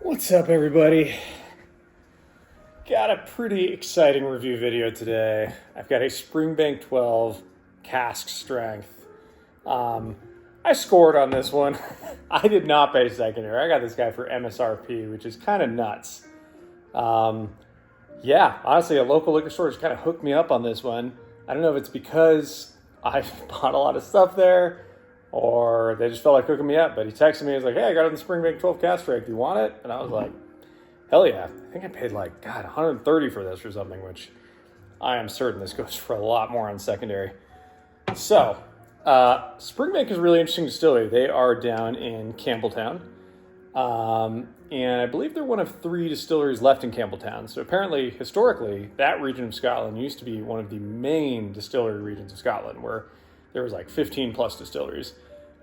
What's up, everybody? Got a pretty exciting review video today. I've got a Springbank 12 cask strength. I scored on this one. I did not pay secondary. I got this guy for MSRP, which is kind of nuts. Yeah, honestly, a local liquor store just kind of hooked me up on this one. I don't know if it's because I bought a lot of stuff there or they just felt like hooking me up, but he texted me. He was like, hey, I got it in the Springbank 12 cask strength. Do you want it? And I was like, hell yeah. I think I paid like, God, 130 for this or something, which I am certain this goes for a lot more on secondary. So, Springbank is a really interesting distillery. They are down in Campbelltown. And I believe they're one of 3 distilleries left in Campbelltown. So apparently, historically, that region of Scotland used to be one of the main distillery regions of Scotland, where there was like 15 plus distilleries.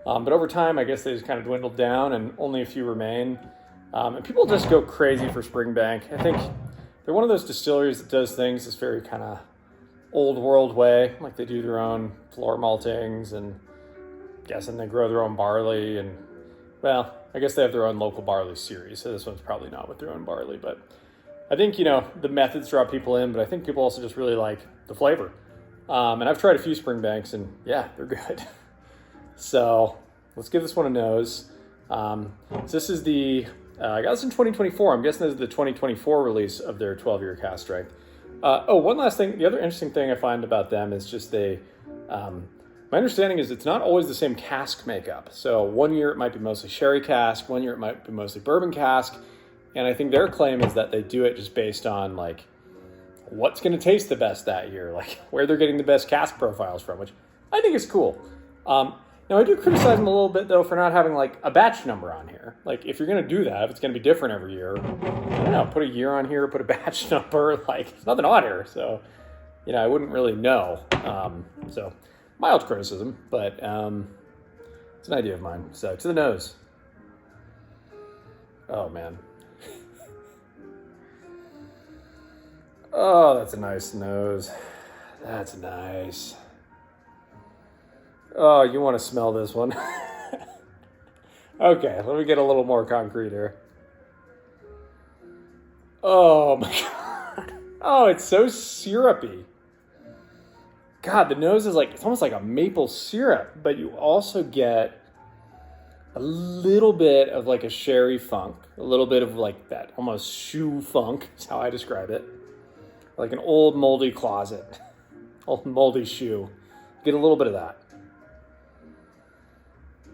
But over time, I guess they just kind of dwindled down and only a few remain. And people just go crazy for Springbank. I think they're one of those distilleries that does things this very kind of old world way. Like they do their own floor maltings and guessing they grow their own barley. And well, I guess they have their own local barley series. So this one's probably not with their own barley. But I think, the methods draw people in. But I think people also just really like the flavor. And I've tried a few Springbanks and yeah, they're good. So let's give this one a nose. So this is I got this in 2024. I'm guessing this is the 2024 release of their 12-year cask strength. One last thing. The other interesting thing I find about them is just my understanding is it's not always the same cask makeup. So one year it might be mostly sherry cask, one year it might be mostly bourbon cask. And I think their claim is that they do it just based on like what's going to taste the best that year, like where they're getting the best cask profiles from, which I think is cool. Now, I do criticize them a little bit, though, for not having, like, a batch number on here. Like, if you're going to do that, if it's going to be different every year, I don't know, put a year on here, put a batch number. Like, there's nothing on here. So, I wouldn't really know. So, mild criticism, but it's an idea of mine. So, to the nose. Oh, man. Oh, that's a nice nose. That's nice. Oh, you want to smell this one. Okay, let me get a little more concrete here. Oh my God. Oh, it's so syrupy. God, the nose is it's almost like a maple syrup, but you also get a little bit of like a sherry funk, a little bit of like that almost shoe funk is how I describe it. Like an old moldy closet, old moldy shoe. Get a little bit of that.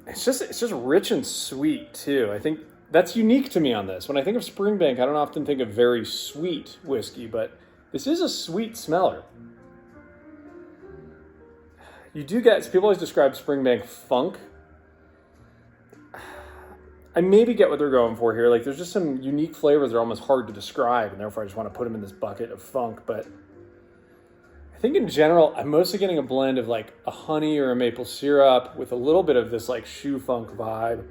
It's just rich and sweet too. I think that's unique to me on this. When I think of Springbank, I don't often think of very sweet whiskey, but this is a sweet smeller. You do get, people always describe Springbank funk. I maybe get what they're going for here. Like there's just some unique flavors that are almost hard to describe, and therefore I just want to put them in this bucket of funk. But I think in general, I'm mostly getting a blend of like a honey or a maple syrup with a little bit of this like shoe funk vibe.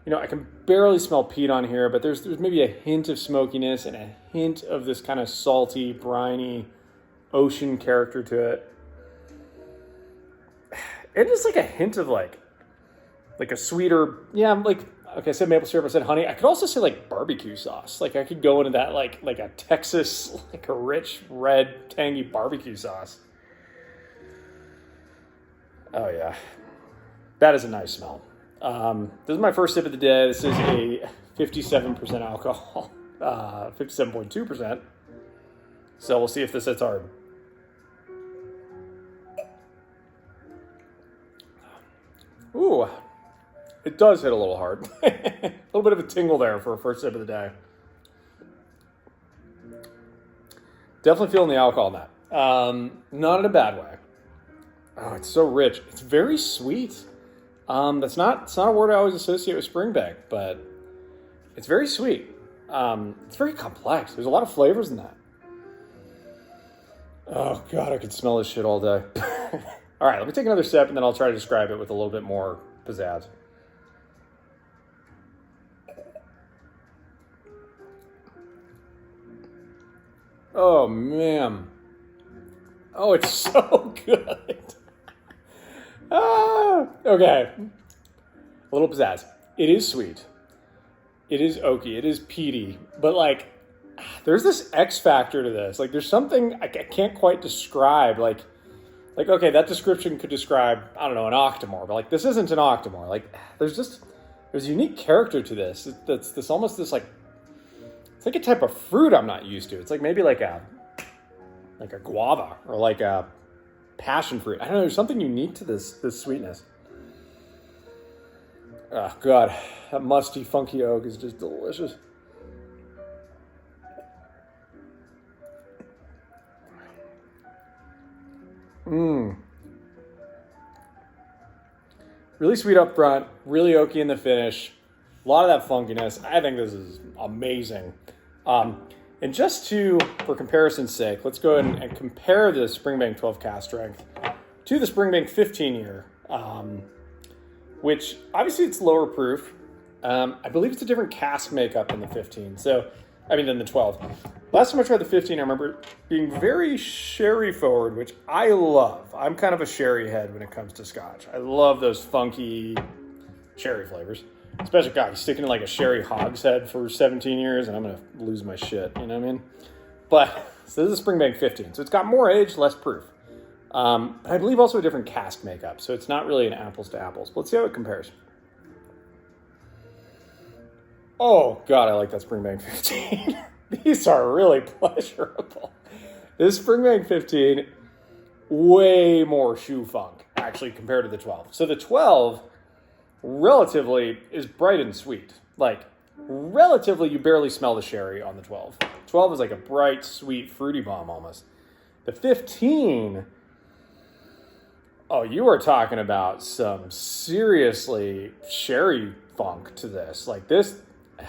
I can barely smell peat on here, but there's maybe a hint of smokiness and a hint of this kind of salty, briny ocean character to it. And just like a hint of like a sweeter, yeah, like, okay, I said maple syrup, I said honey. I could also say like barbecue sauce. Like I could go into that like a Texas, like a rich, red, tangy barbecue sauce. Oh yeah, that is a nice smell. This is my first sip of the day. This is a 57% alcohol, 57.2%. So we'll see if this hits hard. Ooh. It does hit a little hard. A little bit of a tingle there for a first sip of the day. Definitely feeling the alcohol in that. Not in a bad way. Oh, it's so rich. It's very sweet. It's not a word I always associate with Springbank, but it's very sweet. It's very complex. There's a lot of flavors in that. Oh, God, I could smell this shit all day. All right, let me take another sip, and then I'll try to describe it with a little bit more pizzazz. Oh, man. Oh, it's so good. Okay. A little pizzazz. It is sweet. It is oaky. It is peaty. But like, there's this X factor to this. Like, there's something I can't quite describe. Like, okay, that description could describe, I don't know, an Octomore. But like, this isn't an Octomore. Like, there's a unique character to this. That's this almost this like, it's like a type of fruit I'm not used to. It's like maybe like a guava or like a passion fruit. I don't know. There's something unique to this sweetness. Oh God, that musty, funky oak is just delicious. Really sweet up front, really oaky in the finish. A lot of that funkiness. I think this is amazing. And just for comparison's sake, let's go ahead and compare the Springbank 12 cask strength to the Springbank 15 year, which obviously it's lower proof. I believe it's a different cask makeup than the 15. Than the 12. Last time I tried the 15, I remember being very sherry forward, which I love. I'm kind of a sherry head when it comes to Scotch. I love those funky sherry flavors. Especially, God, sticking in like a sherry hogshead for 17 years and I'm going to lose my shit, you know what I mean? But, so this is a Springbank 15. So it's got more age, less proof. But I believe also a different cask makeup. So it's not really an apples to apples. But let's see how it compares. Oh, God, I like that Springbank 15. These are really pleasurable. This Springbank 15, way more shoe funk, actually, compared to the 12. So the 12, relatively, is bright and sweet. Like, relatively, you barely smell the sherry on the 12. 12 is like a bright, sweet, fruity bomb almost. The 15, oh, you are talking about some seriously sherry funk to this. Like this,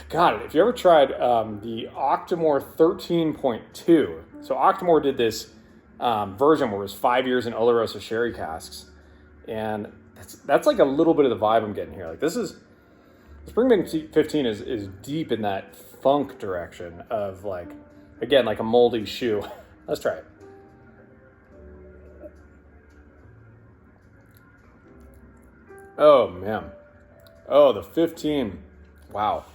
God, if you ever tried the Octomore 13.2, so Octomore did this version where it was 5 years in Oloroso sherry casks, and that's like a little bit of the vibe I'm getting here. Like this is, Springbank 15 is deep in that funk direction of like, again, like a moldy shoe. Let's try it. Oh man. Oh, the 15. Wow.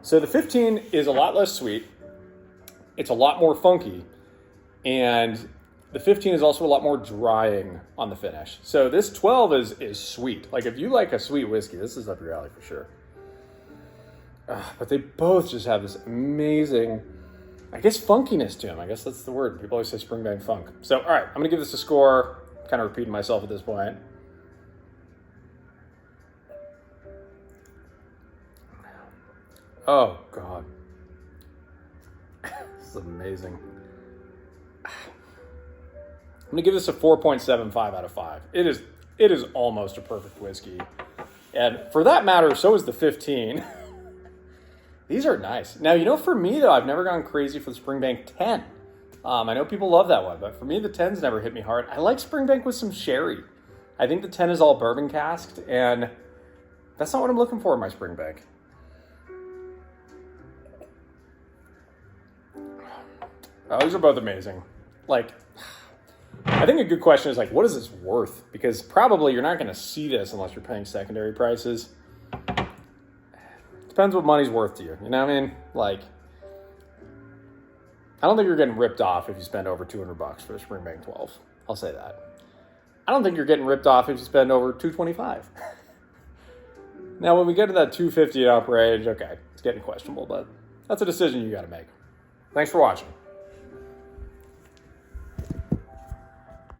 So the 15 is a lot less sweet. It's a lot more funky. And the 15 is also a lot more drying on the finish. So this 12 is sweet. Like if you like a sweet whiskey, this is up your alley for sure. But they both just have this amazing, I guess, funkiness to them. I guess that's the word. People always say Springbank funk. So, all right, I'm going to give this a score. Kind of repeating myself at this point. Oh, God. This is amazing. I'm going to give this a 4.75 out of 5. It is almost a perfect whiskey. And for that matter, so is the 15. These are nice. Now, you know, for me, though, I've never gone crazy for the Springbank 10. I know people love that one, but for me, the 10's never hit me hard. I like Springbank with some sherry. I think the 10 is all bourbon casked, and that's not what I'm looking for in my Springbank. Oh, these are both amazing. Like, I think a good question is like, what is this worth? Because probably you're not going to see this unless you're paying secondary prices. Depends what money's worth to you. You know what I mean? Like, I don't think you're getting ripped off if you spend over $200 for a Springbank 12. I'll say that. I don't think you're getting ripped off if you spend over $225. Now, when we get to that $250 and up range, okay, it's getting questionable, but that's a decision you got to make. Thanks for watching.